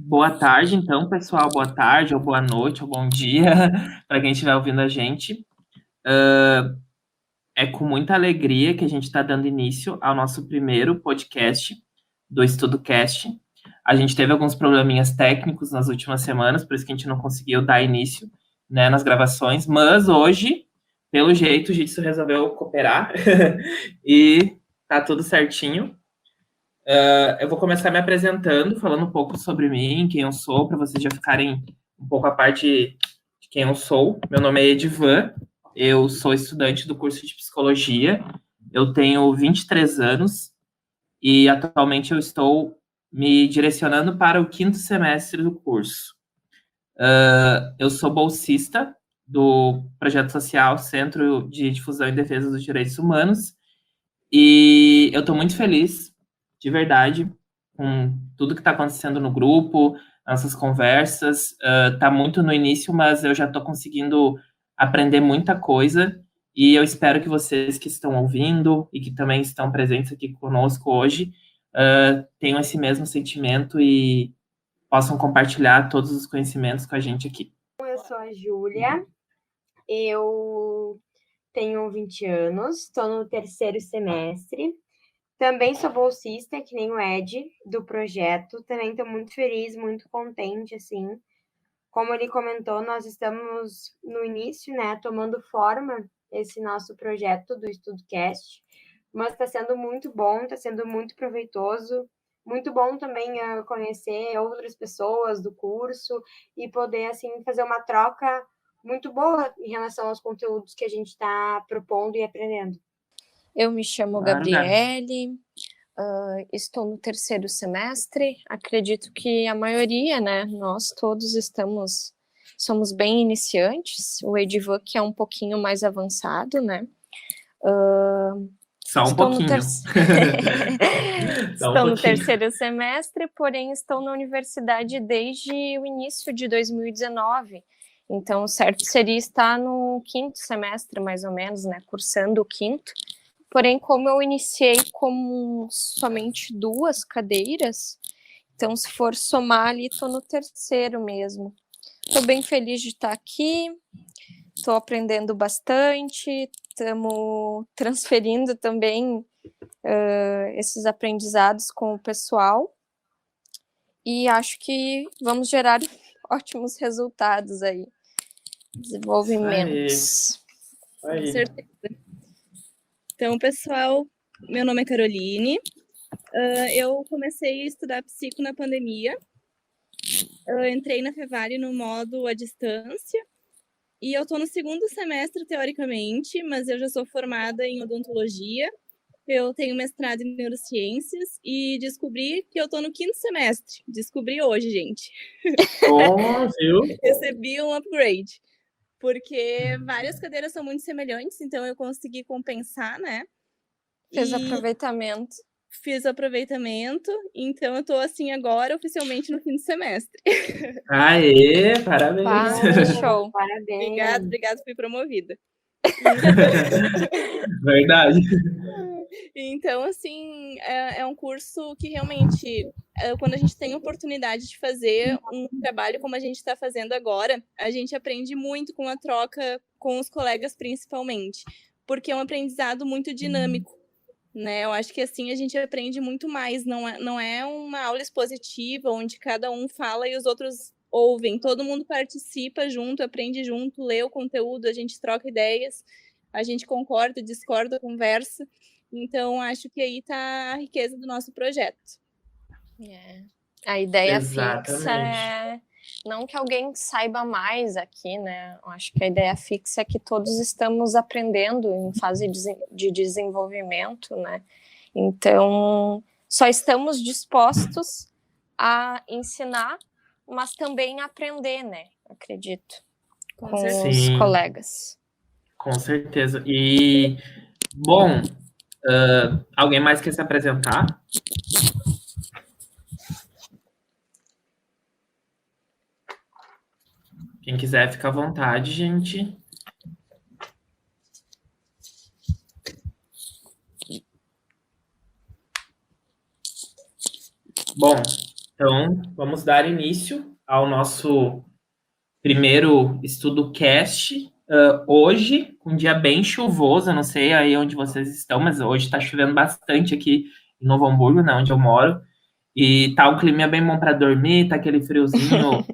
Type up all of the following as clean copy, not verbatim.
Boa tarde, então, pessoal. Boa tarde, ou boa noite, ou bom dia, para quem estiver ouvindo a gente. É com muita alegria que a gente está dando início ao nosso primeiro podcast do EstudoCast. A gente teve alguns probleminhas técnicos nas últimas semanas, por isso que a gente não conseguiu dar início, né, nas gravações, mas hoje, pelo jeito, o Jitsu resolveu cooperar e tá tudo certinho. Eu vou começar me apresentando, falando um pouco sobre mim, quem eu sou, para vocês já ficarem um pouco a parte de quem eu sou. Meu nome é Edivan, eu sou estudante do curso de Psicologia, eu tenho 23 anos e atualmente eu estou me direcionando para o quinto semestre do curso. Eu sou bolsista do projeto social Centro de Difusão e Defesa dos Direitos Humanos e eu estou muito feliz, de verdade, com tudo que está acontecendo no grupo, nossas conversas. Está muito no início, mas eu já estou conseguindo aprender muita coisa. E eu espero que vocês que estão ouvindo e que também estão presentes aqui conosco hoje tenham esse mesmo sentimento e possam compartilhar todos os conhecimentos com a gente aqui. Eu sou a Júlia, eu tenho 20 anos, estou no terceiro semestre. Também sou bolsista, que nem o Ed, do projeto. Também estou muito feliz, muito contente, assim. Como ele comentou, nós estamos no início, né, tomando forma esse nosso projeto do EstudoCast, mas está sendo muito bom, está sendo muito proveitoso, muito bom também conhecer outras pessoas do curso e poder, assim, fazer uma troca muito boa em relação aos conteúdos que a gente está propondo e aprendendo. Eu me chamo Gabriele, estou no terceiro semestre, acredito que a maioria, né, nós todos somos bem iniciantes, o Edivan que é um pouquinho mais avançado, né. Só um pouquinho. Estou no terceiro semestre, porém estou na universidade desde o início de 2019, então o certo seria estar no quinto semestre, mais ou menos, né, cursando o quinto. Porém, como eu iniciei com somente 2 cadeiras, então se for somar ali, estou no terceiro mesmo. Estou bem feliz de estar aqui, estou aprendendo bastante, estamos transferindo também esses aprendizados com o pessoal e acho que vamos gerar ótimos resultados aí, desenvolvimentos. Com certeza. Então, pessoal, meu nome é Caroline, eu comecei a estudar psico na pandemia, eu entrei na Fevale no modo à distância, e eu estou no segundo semestre, teoricamente, mas eu já sou formada em odontologia, eu tenho mestrado em neurociências, e descobri que eu estou no quinto semestre, descobri hoje, gente. Viu? Recebi um upgrade. Porque várias cadeiras são muito semelhantes, então eu consegui compensar, né? Fiz aproveitamento. Fiz aproveitamento, então eu tô assim agora oficialmente no fim do semestre. Aê, parabéns! Show! Parabéns! Obrigada, fui promovida. Verdade. Então, assim, é um curso que realmente, quando a gente tem a oportunidade de fazer um trabalho como a gente está fazendo agora, a gente aprende muito com a troca com os colegas, principalmente, porque é um aprendizado muito dinâmico, né? Eu acho que assim a gente aprende muito mais, não é uma aula expositiva onde cada um fala e os outros ouvem, todo mundo participa junto, aprende junto, lê o conteúdo, a gente troca ideias, a gente concorda, discorda, conversa. Então, acho que aí está a riqueza do nosso projeto. A ideia fixa é não que alguém saiba mais aqui, né? Eu acho que a ideia fixa é que todos estamos aprendendo em fase de desenvolvimento, né? Então, só estamos dispostos a ensinar, mas também a aprender, né? Acredito, com os colegas. Com certeza. E, bom, alguém mais quer se apresentar? Quem quiser, fica à vontade, gente. Bom, então, vamos dar início ao nosso primeiro estudo cast. Hoje, um dia bem chuvoso, eu não sei aí onde vocês estão, mas hoje está chovendo bastante aqui em Novo Hamburgo, né, onde eu moro. E tá um clima bem bom para dormir, tá aquele friozinho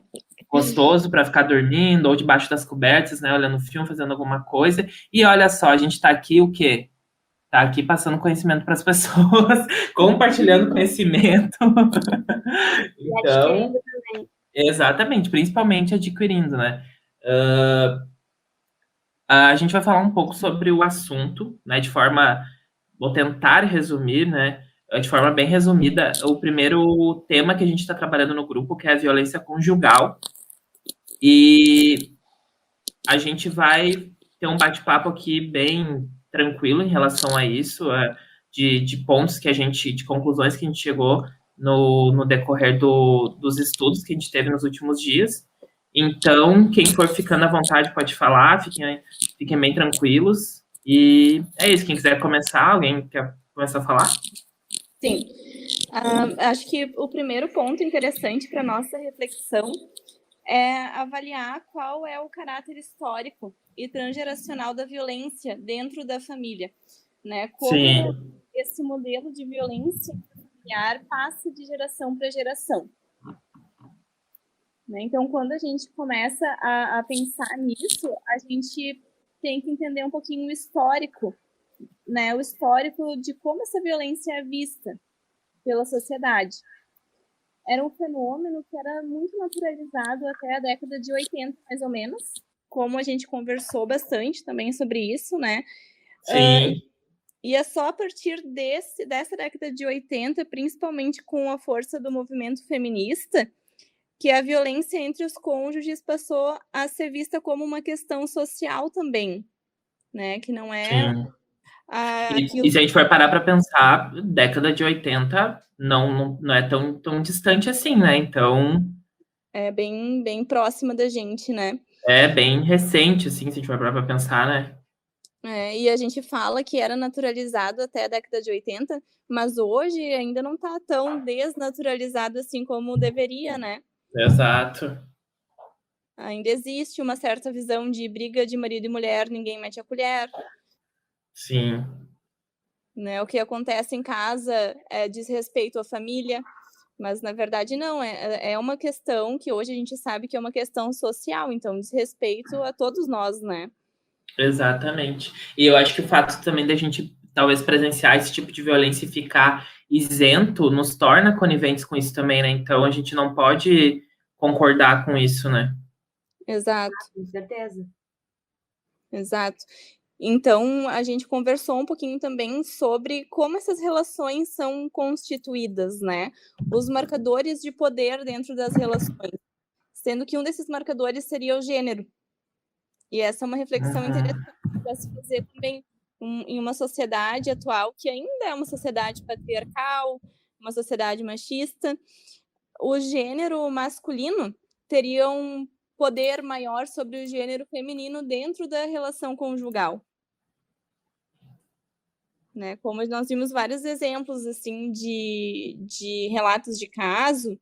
gostoso para ficar dormindo, ou debaixo das cobertas, né, olhando filme, fazendo alguma coisa. E olha só, a gente tá aqui o quê? Tá aqui passando conhecimento para as pessoas, compartilhando conhecimento. Então, exatamente, principalmente adquirindo, né? A gente vai falar um pouco sobre o assunto, né? Vou tentar resumir, né? De forma bem resumida, o primeiro tema que a gente está trabalhando no grupo, que é a violência conjugal. E a gente vai ter um bate-papo aqui bem tranquilo em relação a isso, de pontos que de conclusões que a gente chegou no decorrer dos estudos que a gente teve nos últimos dias. Então, quem for ficando à vontade pode falar, fiquem bem tranquilos. E é isso, quem quiser começar, alguém quer começar a falar? Sim. Acho que o primeiro ponto interessante para nossa reflexão é avaliar qual é o caráter histórico e transgeracional da violência dentro da família, né? Como esse modelo de violência familiar passa de geração para geração. Né? Então, quando a gente começa a pensar nisso, a gente tem que entender um pouquinho o histórico, né? O histórico de como essa violência é vista pela sociedade. Era um fenômeno que era muito naturalizado até a década de 80, mais ou menos, como a gente conversou bastante também sobre isso, né? Sim. E é só a partir dessa década de 80, principalmente com a força do movimento feminista, que a violência entre os cônjuges passou a ser vista como uma questão social também, né? Que não é... E se a gente for parar para pensar, década de 80 não é tão distante assim, né? Então... É bem próxima da gente, né? É bem recente, assim, se a gente for parar para pensar, né? E a gente fala que era naturalizado até a década de 80, mas hoje ainda não está tão desnaturalizado assim como deveria, né? Exato. Ainda existe uma certa visão de briga de marido e mulher, ninguém mete a colher. Sim. Né? O que acontece em casa diz respeito à família, mas na verdade não, é uma questão que hoje a gente sabe que é uma questão social, então diz respeito a todos nós, né? Exatamente. E eu acho que o fato também da gente talvez presenciar esse tipo de violência e ficar isento nos torna coniventes com isso também, né? Então a gente não pode concordar com isso, né? Exato. Com certeza. Exato. Então, a gente conversou um pouquinho também sobre como essas relações são constituídas, né? Os marcadores de poder dentro das relações, sendo que um desses marcadores seria o gênero. E essa é uma reflexão interessante para se fazer também em uma sociedade atual que ainda é uma sociedade patriarcal, uma sociedade machista. O gênero masculino teria um poder maior sobre o gênero feminino dentro da relação conjugal. Né? Como nós vimos vários exemplos assim de relatos de caso,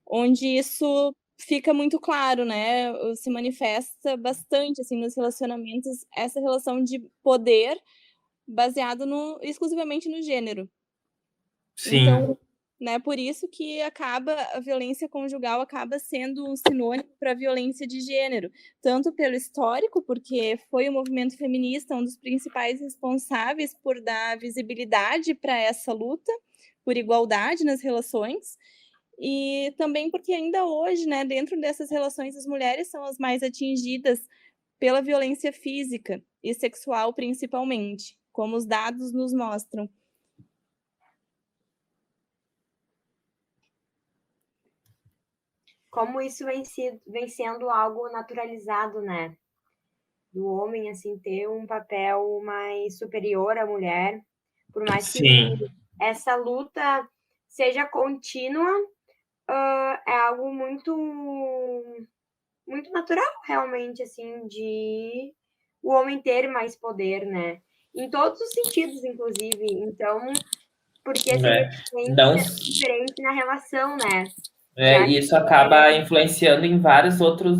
onde isso fica muito claro, né? Se manifesta bastante assim nos relacionamentos essa relação de poder baseado exclusivamente no gênero. Sim. Então, né, por isso que a violência conjugal acaba sendo um sinônimo para a violência de gênero, tanto pelo histórico, porque foi o movimento feminista um dos principais responsáveis por dar visibilidade para essa luta por igualdade nas relações, e também porque ainda hoje, né, dentro dessas relações, as mulheres são as mais atingidas pela violência física e sexual, principalmente, como os dados nos mostram. Como isso vem sendo algo naturalizado, né? Do homem, assim, ter um papel mais superior à mulher, por mais que essa luta seja contínua, é algo muito, muito natural, realmente, assim, de o homem ter mais poder, né? Em todos os sentidos, inclusive. Então, porque seria diferente na relação, né? Já E isso acaba influenciando em vários outros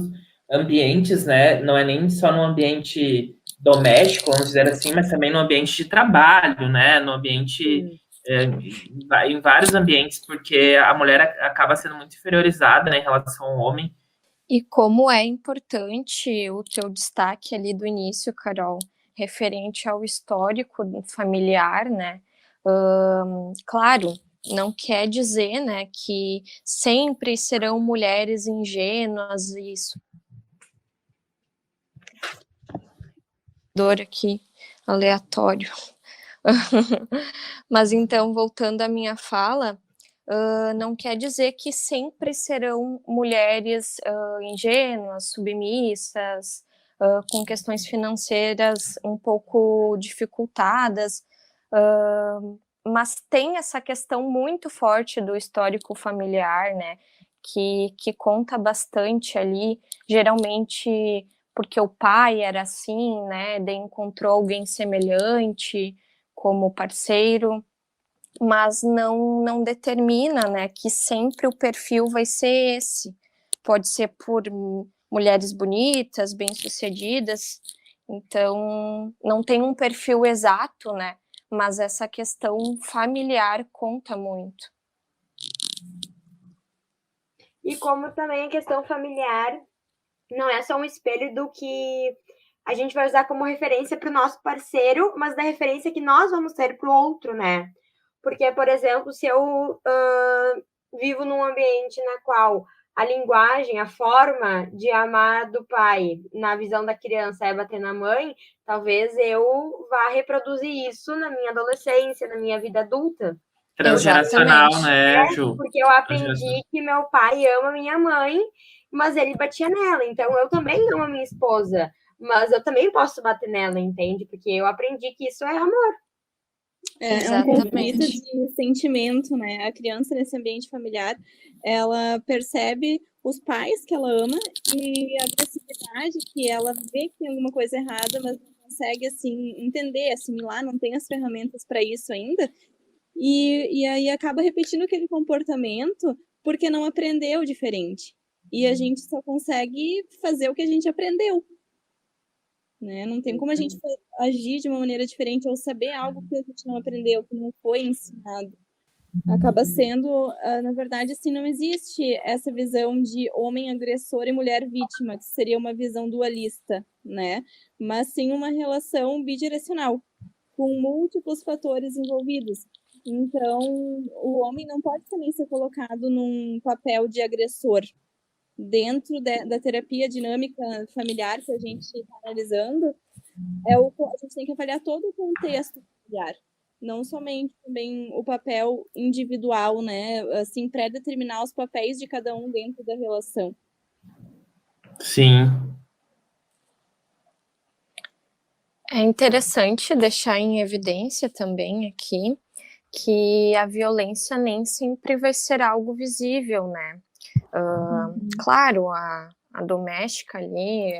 ambientes, né? Não é nem só no ambiente doméstico, vamos dizer assim, mas também no ambiente de trabalho, né? No ambiente, em vários ambientes, porque a mulher acaba sendo muito inferiorizada, né, em relação ao homem. E como é importante o teu destaque ali do início, Carol, referente ao histórico familiar, né? Claro, não quer dizer, né, que sempre serão mulheres ingênuas e isso. Dor aqui, aleatório. Mas então, voltando à minha fala, não quer dizer que sempre serão mulheres ingênuas, submissas, com questões financeiras um pouco dificultadas, mas tem essa questão muito forte do histórico familiar, né, que conta bastante ali, geralmente porque o pai era assim, né, daí encontrou alguém semelhante como parceiro, mas não determina, né, que sempre o perfil vai ser esse. Pode ser por mulheres bonitas, bem-sucedidas, então não tem um perfil exato, né, mas essa questão familiar conta muito. E como também a questão familiar não é só um espelho do que a gente vai usar como referência para o nosso parceiro, mas da referência que nós vamos ter para o outro, né? Porque, por exemplo, se eu vivo num ambiente na qual a linguagem, a forma de amar do pai, na visão da criança, é bater na mãe, talvez eu vá reproduzir isso na minha adolescência, na minha vida adulta. Transgeracional, né, Ju? Porque eu aprendi que meu pai ama minha mãe, mas ele batia nela. Então eu também amo a minha esposa, mas eu também posso bater nela, entende? Porque eu aprendi que isso é amor. É um conflito de sentimento, né? A criança nesse ambiente familiar, ela percebe os pais que ela ama e a agressividade que ela vê que tem alguma coisa errada, mas não consegue, assim, entender, assimilar, não tem as ferramentas para isso ainda. E aí acaba repetindo aquele comportamento porque não aprendeu diferente. E a gente só consegue fazer o que a gente aprendeu. Né? Não tem como a gente agir de uma maneira diferente ou saber algo que a gente não aprendeu, que não foi ensinado. Acaba sendo, na verdade, assim, não existe essa visão de homem agressor e mulher vítima, que seria uma visão dualista, né? Mas sim uma relação bidirecional, com múltiplos fatores envolvidos. Então, o homem não pode também ser colocado num papel de agressor. Dentro da terapia dinâmica familiar que a gente está analisando, a gente tem que avaliar todo o contexto familiar, não somente também o papel individual, né? Assim, pré-determinar os papéis de cada um dentro da relação. Sim. É interessante deixar em evidência também aqui que a violência nem sempre vai ser algo visível, né? Claro, a doméstica ali,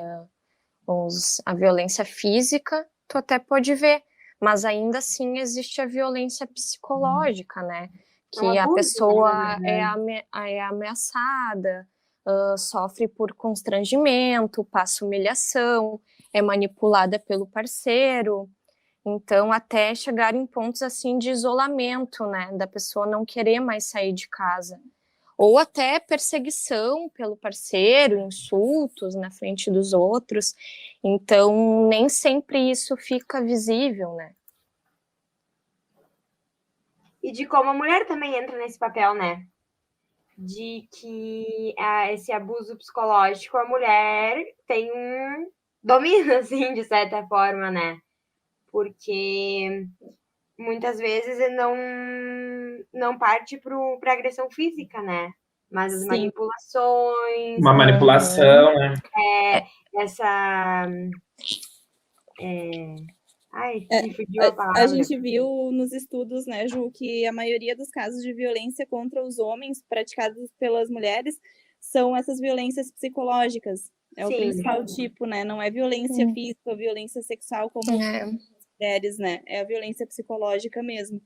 a violência física, tu até pode ver, mas ainda assim existe a violência psicológica, né? Que a pessoa é ameaçada, sofre por constrangimento, passa humilhação, é manipulada pelo parceiro. Então, até chegar em pontos assim de isolamento, né? Da pessoa não querer mais sair de casa. Ou até perseguição pelo parceiro, insultos na frente dos outros. Então, nem sempre isso fica visível, né? E de como a mulher também entra nesse papel, né? De que esse abuso psicológico, a mulher tem um domínio, assim, de certa forma, né? Porque muitas vezes não parte para agressão física, né? Mas as manipulações. Uma manipulação, né? Essa. Me fugiu a palavra. A gente viu nos estudos, né, Ju, que a maioria dos casos de violência contra os homens praticados pelas mulheres são essas violências psicológicas. É o principal tipo, né? Não é violência física, violência sexual como as mulheres, né? É a violência psicológica mesmo.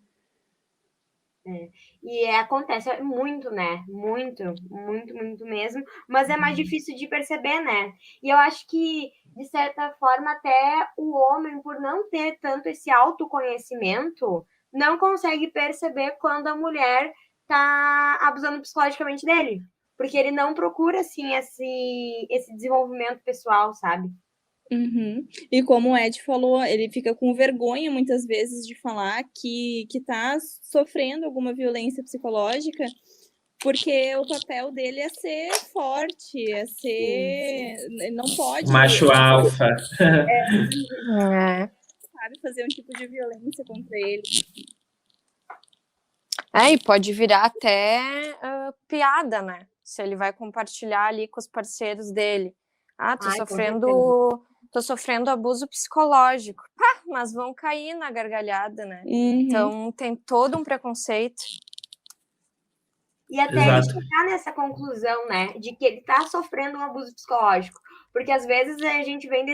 E acontece muito, né? Muito, muito, muito mesmo. Mas é mais difícil de perceber, né? E eu acho que, de certa forma, até o homem, por não ter tanto esse autoconhecimento, não consegue perceber quando a mulher tá abusando psicologicamente dele. Porque ele não procura, assim, esse desenvolvimento pessoal, sabe? Uhum. E como o Ed falou, ele fica com vergonha muitas vezes de falar que tá sofrendo alguma violência psicológica, porque o papel dele é ser forte, é ser. Ele não pode, Macho alfa. sabe, fazer um tipo de violência contra ele. E pode virar até piada, né? Se ele vai compartilhar ali com os parceiros dele. Tô sofrendo abuso psicológico. Pá, mas vão cair na gargalhada, né? Uhum. Então tem todo um preconceito. E até ele chegar nessa conclusão, né, de que ele tá sofrendo um abuso psicológico. Porque às vezes a gente vem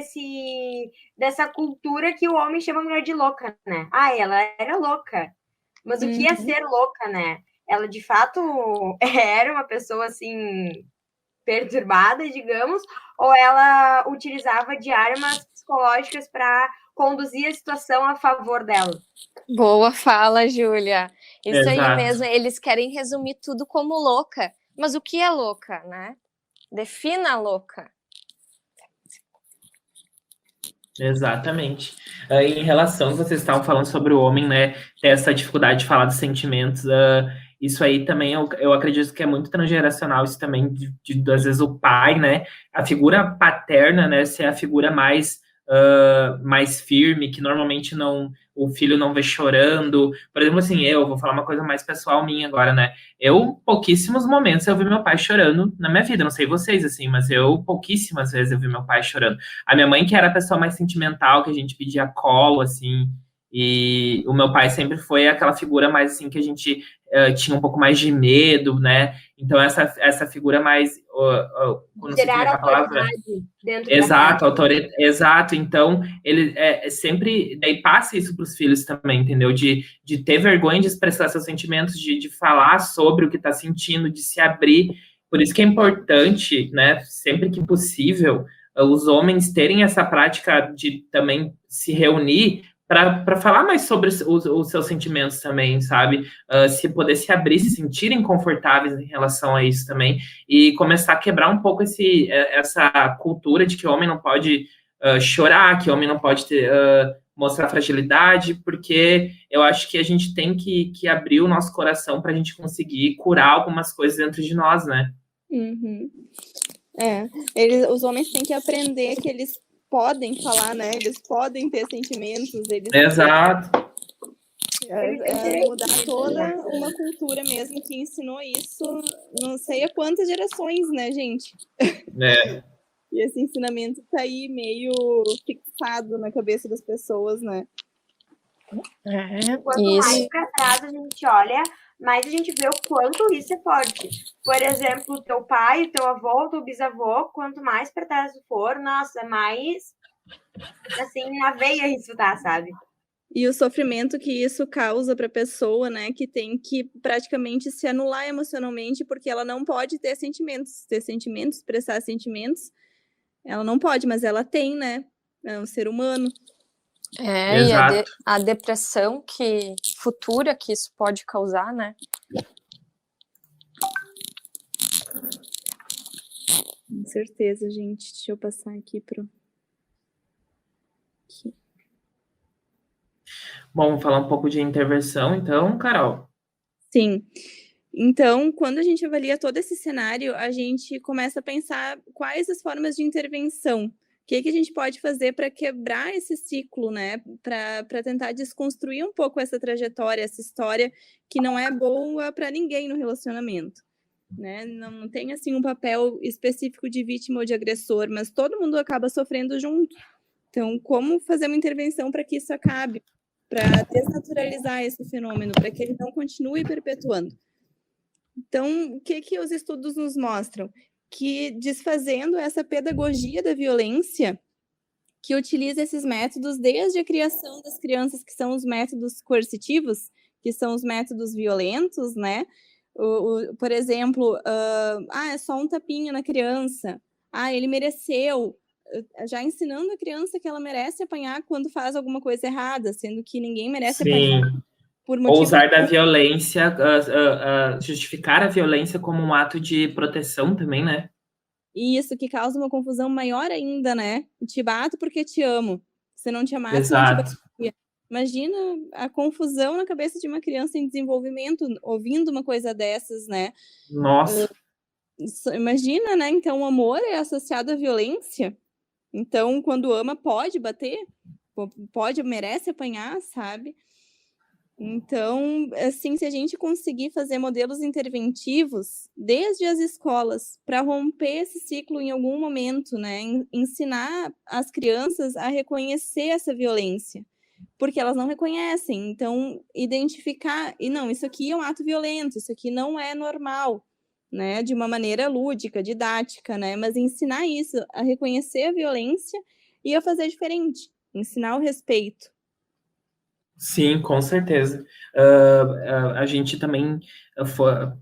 dessa cultura que o homem chama a mulher de louca, né? Ela era louca. Mas o que é ser louca, né? Ela de fato era uma pessoa assim perturbada, digamos, ou ela utilizava de armas psicológicas para conduzir a situação a favor dela? Boa fala, Júlia. Isso Exato. aí mesmo, eles querem resumir tudo como louca. Mas o que é louca, né? Defina louca. Exatamente. Em relação, vocês estavam falando sobre o homem, né, ter essa dificuldade de falar dos sentimentos, isso aí também eu acredito que é muito transgeracional, isso também, às vezes o pai, né, a figura paterna, né, ser a figura mais firme, que normalmente o filho não vê chorando. Por exemplo, assim, eu vou falar uma coisa mais pessoal minha agora, né? Pouquíssimos momentos eu vi meu pai chorando na minha vida, não sei vocês, assim, mas pouquíssimas vezes eu vi meu pai chorando. A minha mãe, que era a pessoa mais sentimental, que a gente pedia colo, assim, e o meu pai sempre foi aquela figura mais, assim, que a gente tinha um pouco mais de medo, né? Então, essa figura mais... não sei Gerar a palavra. autoridade dentro Exato, exato. Então, ele sempre daí passa isso para os filhos também, entendeu? De ter vergonha de expressar seus sentimentos, de falar sobre o que está sentindo, de se abrir. Por isso que é importante, né, sempre que possível, os homens terem essa prática de também se reunir para falar mais sobre os seus sentimentos também, sabe? Se poder se abrir, se sentirem confortáveis em relação a isso também, e começar a quebrar um pouco essa cultura de que o homem não pode chorar, que o homem não pode mostrar fragilidade, porque eu acho que a gente tem que abrir o nosso coração para a gente conseguir curar algumas coisas dentro de nós, né? Uhum. Os homens têm que aprender que eles podem falar, né? Eles podem ter sentimentos. Exato. Mudar toda uma cultura mesmo que ensinou isso, não sei há quantas gerações, né, gente? E esse ensinamento tá aí meio fixado na cabeça das pessoas, né? Quanto mais para trás a gente olha, mais a gente vê o quanto isso é forte. Por exemplo, teu pai, teu avô, teu bisavô, quanto mais para trás for, nossa, mais assim, na veia isso tá, sabe? E o sofrimento que isso causa para a pessoa, né, que tem que praticamente se anular emocionalmente, porque ela não pode ter sentimentos, expressar sentimentos, ela não pode, mas ela tem, né? É um ser humano. E a depressão futura que isso pode causar, né? Com certeza, gente. Deixa eu passar aqui pro... Aqui. Bom, vamos falar um pouco de intervenção, então, Carol. Sim. Então, quando a gente avalia todo esse cenário, a gente começa a pensar quais as formas de intervenção. O que a gente pode fazer para quebrar esse ciclo, né? Para tentar desconstruir um pouco essa trajetória, essa história que não é boa para ninguém no relacionamento, né? Não tem assim um papel específico de vítima ou de agressor, mas todo mundo acaba sofrendo junto. Então, como fazer uma intervenção para que isso acabe? Para desnaturalizar esse fenômeno, para que ele não continue perpetuando. Então, o que os estudos nos mostram? Que desfazendo essa pedagogia da violência, que utiliza esses métodos desde a criação das crianças, que são os métodos coercitivos, que são os métodos violentos, né? Por exemplo, é só um tapinha na criança, ele mereceu, já ensinando a criança que ela merece apanhar quando faz alguma coisa errada, sendo que ninguém merece apanhar por motivo Ou usar da violência, justificar a violência como um ato de proteção também, né? Isso, que causa uma confusão maior ainda, né? Te bato porque te amo. Se não te amasse, não te batia. Imagina a confusão na cabeça de uma criança em desenvolvimento, ouvindo uma coisa dessas, né? Nossa. Imagina, né? Então, o amor é associado à violência. Então, quando ama, pode bater, merece apanhar, sabe? Então, assim, se a gente conseguir fazer modelos interventivos desde as escolas para romper esse ciclo em algum momento, né? Ensinar as crianças a reconhecer essa violência, porque elas não reconhecem. Então, identificar, isso aqui é um ato violento, isso aqui não é normal, né? De uma maneira lúdica, didática, né? Mas ensinar isso, a reconhecer a violência e a fazer diferente, ensinar o respeito. Sim, com certeza. A gente também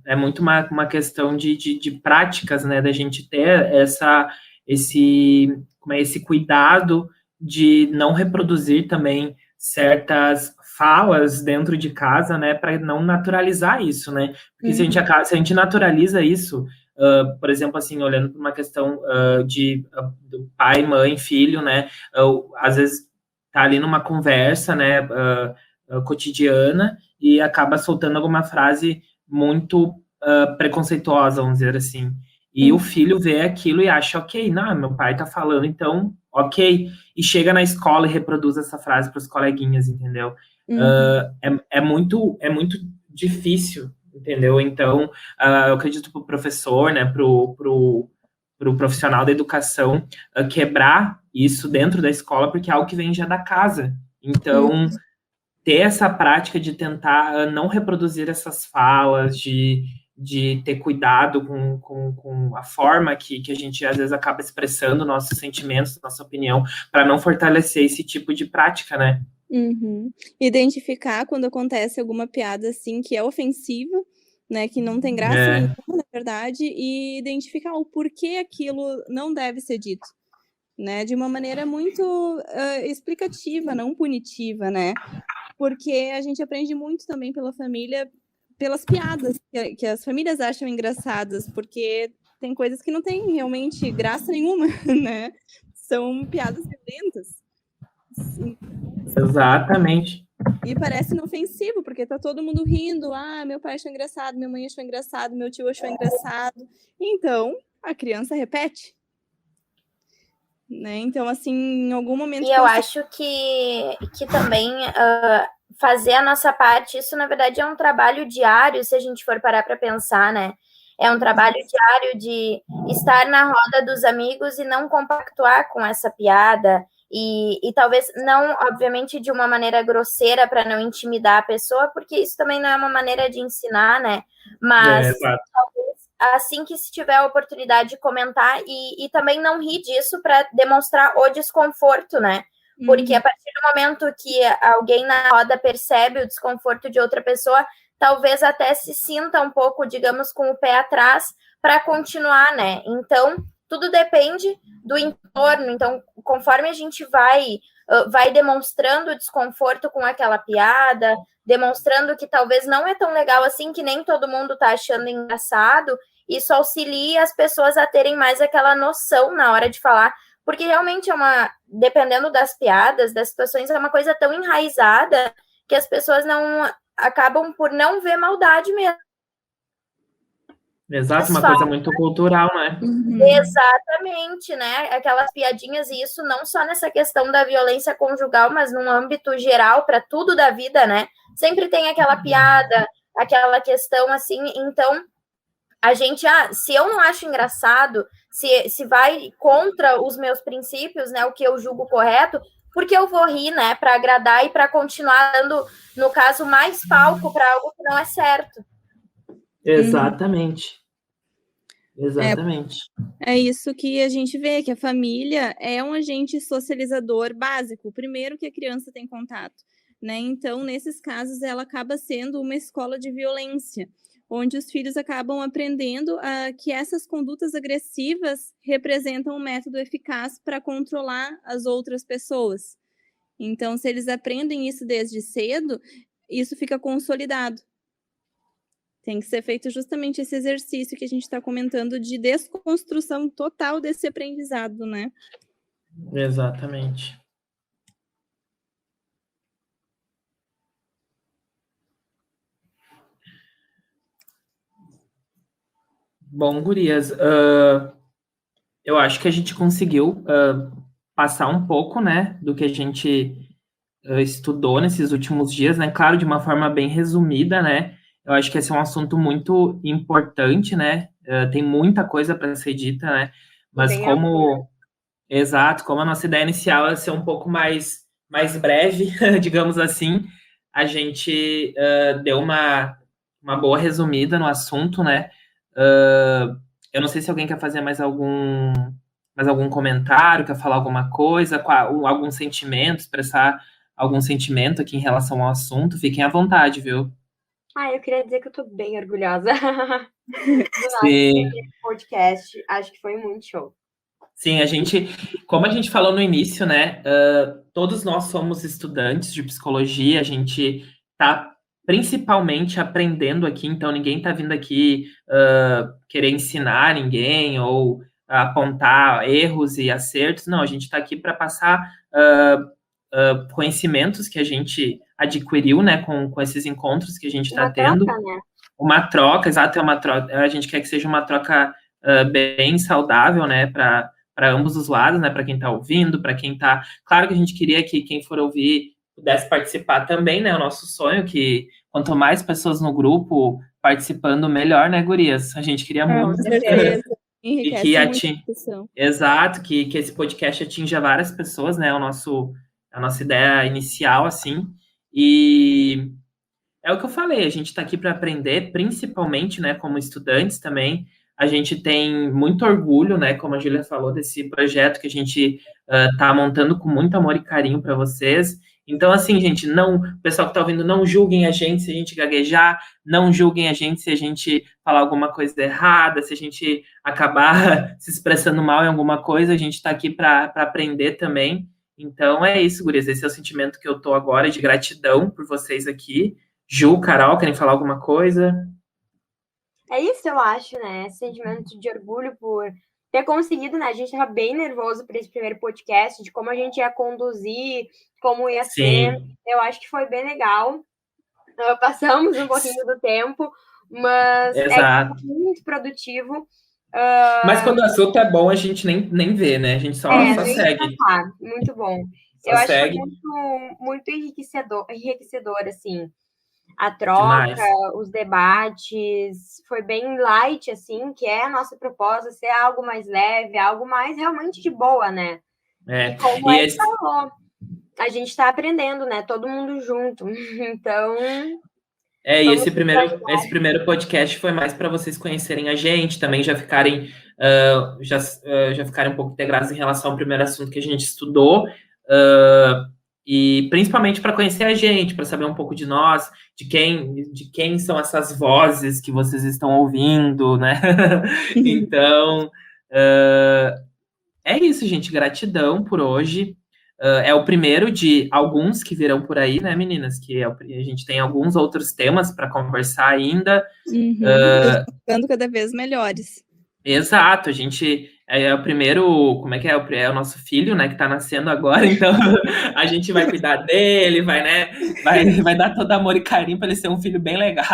é muito uma questão de práticas, né? Da gente ter esse cuidado de não reproduzir também certas falas dentro de casa, né? Para não naturalizar isso, né? Porque se a gente naturaliza isso, por exemplo, assim, olhando para uma questão do pai, mãe, filho, né? Às vezes tá ali numa conversa, né, cotidiana, e acaba soltando alguma frase muito preconceituosa, vamos dizer assim. E o filho vê aquilo e acha, ok, não, meu pai tá falando, então, ok. E chega na escola e reproduz essa frase para os coleguinhas, entendeu? É muito difícil, entendeu? Então, eu acredito pro professor, né, pro profissional da educação quebrar isso dentro da escola, porque é algo que vem já da casa. Então, ter essa prática de tentar não reproduzir essas falas, de ter cuidado com a forma que a gente, às vezes, acaba expressando nossos sentimentos, nossa opinião, para não fortalecer esse tipo de prática, né? Identificar quando acontece alguma piada, assim, que é ofensiva, né, que não tem graça nenhuma, na verdade, e identificar o porquê aquilo não deve ser dito, né, de uma maneira muito explicativa, não punitiva, né, porque a gente aprende muito também pela família, pelas piadas que as famílias acham engraçadas, porque tem coisas que não tem realmente graça nenhuma, né, são piadas violentas. Exatamente. E parece inofensivo, porque tá todo mundo rindo. Meu pai achou engraçado, minha mãe achou engraçado, meu tio achou engraçado. Então, a criança repete. Né? Então, assim, em algum momento... E eu acho que também fazer a nossa parte, isso, na verdade, é um trabalho diário, se a gente for parar para pensar, né? É um trabalho diário de estar na roda dos amigos e não compactuar com essa piada, e talvez não, obviamente, de uma maneira grosseira para não intimidar a pessoa, porque isso também não é uma maneira de ensinar, né? Mas talvez assim que se tiver a oportunidade de comentar e também não rir disso para demonstrar o desconforto, né? Porque a partir do momento que alguém na roda percebe o desconforto de outra pessoa, talvez até se sinta um pouco, digamos, com o pé atrás para continuar, né? Então, tudo depende do entorno. Então, conforme a gente vai demonstrando desconforto com aquela piada, demonstrando que talvez não é tão legal assim, que nem todo mundo tá achando engraçado, isso auxilia as pessoas a terem mais aquela noção na hora de falar, porque realmente dependendo das piadas, das situações, é uma coisa tão enraizada que as pessoas acabam por não ver maldade mesmo. Exato, uma coisa muito cultural, né? Exatamente, né? Aquelas piadinhas, e isso não só nessa questão da violência conjugal, mas num âmbito geral, para tudo da vida, né? Sempre tem aquela piada, aquela questão assim. Então, a gente, se eu não acho engraçado, se vai contra os meus princípios, né? O que eu julgo correto, porque eu vou rir, né? Para agradar e para continuar dando, no caso, mais palco para algo que não é certo. Exatamente. Exatamente. É isso que a gente vê, que a família é um agente socializador básico, o primeiro que a criança tem contato. né? Então, nesses casos, ela acaba sendo uma escola de violência, onde os filhos acabam aprendendo que essas condutas agressivas representam um método eficaz para controlar as outras pessoas. Então, se eles aprendem isso desde cedo, isso fica consolidado. Tem que ser feito justamente esse exercício que a gente está comentando de desconstrução total desse aprendizado, né? Exatamente. Bom, gurias, eu acho que a gente conseguiu passar um pouco, né, do que a gente estudou nesses últimos dias, né? Claro, de uma forma bem resumida, né? Eu acho que esse é um assunto muito importante, né? Tem muita coisa para ser dita, né? Mas Bem exato, como a nossa ideia inicial é ser um pouco mais breve, digamos assim, a gente deu uma boa resumida no assunto, né? Eu não sei se alguém quer fazer mais algum comentário, quer falar alguma coisa, algum sentimento, expressar algum sentimento aqui em relação ao assunto, fiquem à vontade, viu? eu queria dizer que eu tô bem orgulhosa do nosso Sim, podcast. Acho que foi muito show. sim, como a gente falou no início, né? Todos nós somos estudantes de psicologia, a gente tá principalmente aprendendo aqui, então ninguém tá vindo aqui querer ensinar ninguém ou apontar erros e acertos, não, a gente está aqui para passar conhecimentos que a gente adquiriu, né, com esses encontros que a gente está tendo. Troca, né? Uma troca, exato, é uma troca. A gente quer que seja uma troca bem saudável, né, para ambos os lados, né, para quem está ouvindo, para quem está. Claro que a gente queria que quem for ouvir pudesse participar também, né, o nosso sonho, que quanto mais pessoas no grupo participando, melhor, né, gurias? A gente queria muito. Com certeza. E Enriquece que muito a discussão. Exato, que esse podcast atinja várias pessoas, né, a nossa ideia inicial, assim, e é o que eu falei, a gente está aqui para aprender, principalmente, né, como estudantes também. A gente tem muito orgulho, né, como a Júlia falou, desse projeto que a gente está montando com muito amor e carinho para vocês. Então, assim, gente, o pessoal que está ouvindo, não julguem a gente se a gente gaguejar, não julguem a gente se a gente falar alguma coisa errada, se a gente acabar se expressando mal em alguma coisa, a gente está aqui para aprender também. Então, é isso, gurias, esse é o sentimento que eu tô agora, de gratidão por vocês aqui. Ju, Carol, querem falar alguma coisa? É isso, eu acho, né? Esse sentimento de orgulho por ter conseguido, né? A gente estava bem nervoso para esse primeiro podcast, de como a gente ia conduzir, como ia ser. Sim. Eu acho que foi bem legal. Passamos um pouquinho do tempo, mas Exato. muito produtivo. Mas quando o assunto é bom, a gente nem vê, né? A gente só segue. Muito bom. Só eu segue. acho que foi muito enriquecedor, assim. A troca, Demais. os debates, foi bem light, assim, que é a nossa proposta, ser algo mais leve, algo mais realmente de boa, né? E como ele falou, a gente está aprendendo, né? Todo mundo junto. Então. E esse primeiro podcast foi mais para vocês conhecerem a gente, também já ficarem um pouco integrados em relação ao primeiro assunto que a gente estudou. E principalmente para conhecer a gente, para saber um pouco de nós, de quem são essas vozes que vocês estão ouvindo, né? Então, é isso, gente. Gratidão por hoje. É o primeiro de alguns que virão por aí, né, meninas? A gente tem alguns outros temas para conversar ainda. Ficando cada vez melhores. Exato, a gente é o primeiro, como é que é? É o nosso filho, né, que tá nascendo agora, então a gente vai cuidar dele, vai dar todo amor e carinho para ele ser um filho bem legal.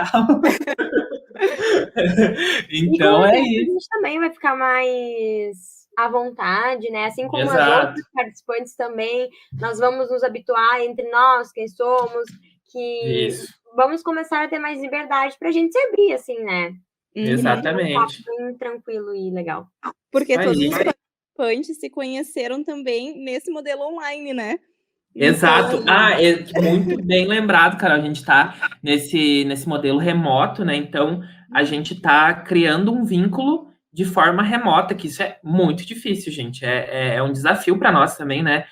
Então é isso. A gente também vai ficar mais à vontade, né? Assim como Exato. as outras participantes também, nós vamos nos habituar entre nós, quem somos, que vamos começar a ter mais liberdade para a gente se abrir, assim, né? Exatamente. Bem tranquilo e legal. Porque todos os participantes se conheceram também nesse modelo online, né? Exato. Muito bem lembrado, Carol. A gente está nesse modelo remoto, né? Então, a gente está criando um vínculo de forma remota, que isso é muito difícil, gente. É um desafio para nós também, né?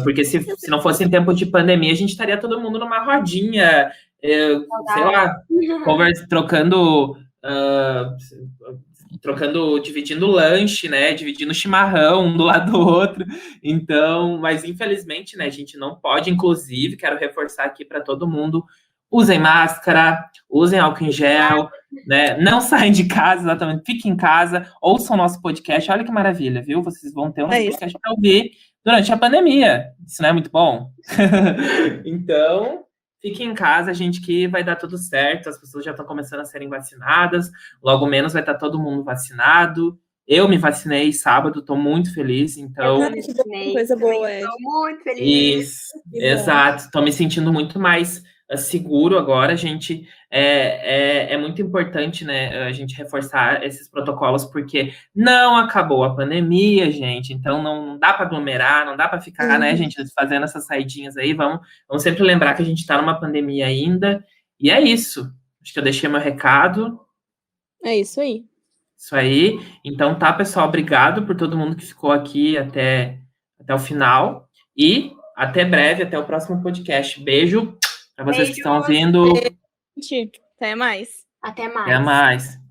Porque se não fosse em tempo de pandemia, a gente estaria todo mundo numa rodinha, sei lá, dividindo lanche, né? Dividindo chimarrão um do lado do outro. Então, mas infelizmente, né? A gente não pode. Inclusive, quero reforçar aqui para todo mundo: usem máscara, usem álcool em gel, né? Não saem de casa, exatamente. Fiquem em casa, ouçam o nosso podcast. Olha que maravilha, viu? Vocês vão ter um podcast para ouvir durante a pandemia. Isso não é muito bom? Então, fiquem em casa, gente, que vai dar tudo certo. As pessoas já estão começando a serem vacinadas. Logo menos vai estar todo mundo vacinado. Eu me vacinei sábado, estou muito feliz. Então, coisa boa, Estou muito feliz. Isso, exato. Estou me sentindo muito mais seguro agora, gente. É muito importante, né, a gente reforçar esses protocolos, porque não acabou a pandemia, gente. Então não dá para aglomerar, não dá para ficar, né, gente, fazendo essas saidinhas aí. Vamos sempre lembrar que a gente está numa pandemia ainda. E é isso. Acho que eu deixei meu recado. É isso aí. Isso aí. Então tá, pessoal. Obrigado por todo mundo que ficou aqui até o final. E até breve, até o próximo podcast. Beijo para vocês que estão ouvindo. Até mais. Até mais. Até mais.